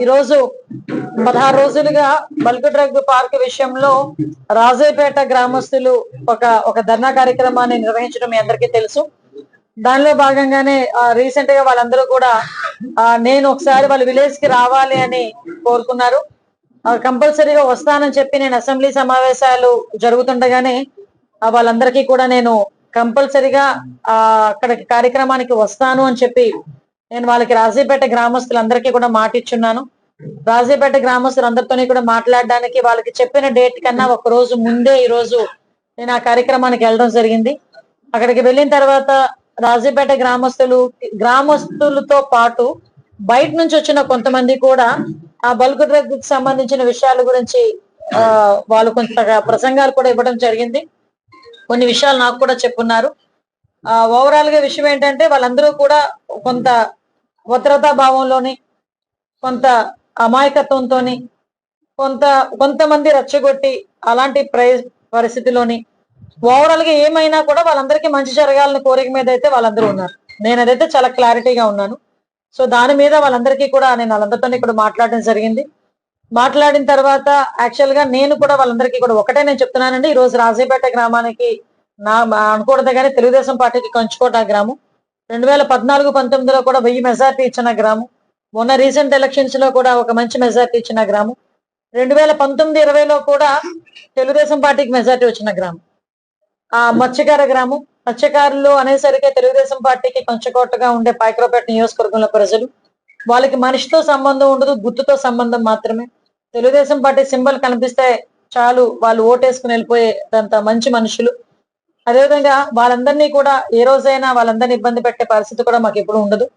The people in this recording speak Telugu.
ఈరోజు 16 రోజులుగా బల్క్ డ్రగ్ పార్క్ విషయంలో రాజేపేట గ్రామస్తులు ఒక ఒక ధర్నా కార్యక్రమాన్ని నిర్వహించడం మీ అందరికీ తెలుసు. దానిలో భాగంగానే రీసెంట్ గా వాళ్ళందరూ కూడా నేను ఒకసారి వాళ్ళ విలేజ్ కి రావాలి అని కోరుకున్నారు. కంపల్సరీగా వస్తానని చెప్పి నేను అసెంబ్లీ సమావేశాలు జరుగుతుండగానే వాళ్ళందరికీ కూడా నేను కంపల్సరీగా అక్కడికి కార్యక్రమానికి వస్తాను అని చెప్పి నేను వాళ్ళకి రాజీపేట గ్రామస్తులందరికీ కూడా మాట ఇచ్చున్నాను. రాజీపేట గ్రామస్తులందరితోని కూడా మాట్లాడడానికి వాళ్ళకి చెప్పిన డేట్ కన్నా ఒక రోజు ముందే ఈ రోజు నేను ఆ కార్యక్రమానికి వెళ్ళడం జరిగింది. అక్కడికి వెళ్ళిన తర్వాత రాజీపేట గ్రామస్తులతో పాటు బయట నుంచి వచ్చిన కొంతమంది కూడా ఆ బల్క్ డ్రగ్ కి సంబంధించిన విషయాల గురించి వాళ్ళు కొంత ప్రసంగాలు కూడా ఇవ్వడం జరిగింది. కొన్ని విషయాలు నాకు కూడా చెప్పున్నారు. ఓవరాల్ గా విషయం ఏంటంటే వాళ్ళందరూ కూడా కొంత భద్రతా భావంలోని, కొంత అమాయకత్వంతో, కొంతమంది రెచ్చగొట్టి అలాంటి పరిస్థితిలోని ఓవరాల్ గా ఏమైనా కూడా వాళ్ళందరికీ మంచి జరగాలని కోరిక మీద అయితే వాళ్ళందరూ ఉన్నారు. నేను అదైతే చాలా క్లారిటీగా ఉన్నాను. సో దాని మీద వాళ్ళందరికీ కూడా నేను వాళ్ళందరితో ఇక్కడ మాట్లాడడం జరిగింది. మాట్లాడిన తర్వాత యాక్చువల్ గా నేను కూడా వాళ్ళందరికీ కూడా ఒకటే నేను చెప్తున్నానండి, ఈ రోజు రాజీపేట గ్రామానికి అనకూడదు కానీ తెలుగుదేశం పార్టీకి కంచుకోట గ్రామం. 2014-19లో కూడా 1000 మెజార్టీ ఇచ్చిన గ్రామం. మొన్న రీసెంట్ ఎలక్షన్స్ లో కూడా ఒక మంచి మెజార్టీ ఇచ్చిన గ్రామం. 2019-20లో కూడా తెలుగుదేశం పార్టీకి మెజార్టీ వచ్చిన గ్రామం. మత్స్యకార గ్రామం. మత్స్యకారులు అనేసరికి తెలుగుదేశం పార్టీకి కంచుకోటగా ఉండే పాయకరావుపేట నియోజకవర్గంలో ప్రజలు, వాళ్ళకి మనిషితో సంబంధం ఉండదు, గుర్తుతో సంబంధం మాత్రమే. తెలుగుదేశం పార్టీ సింబల్ కనిపిస్తే చాలు వాళ్ళు ఓటేసుకుని వెళ్ళిపోయేంత మంచి మనుషులు. అదేవిధంగా వాళ్ళందరినీ కూడా ఏ రోజైనా వాళ్ళందరినీ ఇబ్బంది పెట్టే పరిస్థితి కూడా మాకు ఎప్పుడు ఉండదు.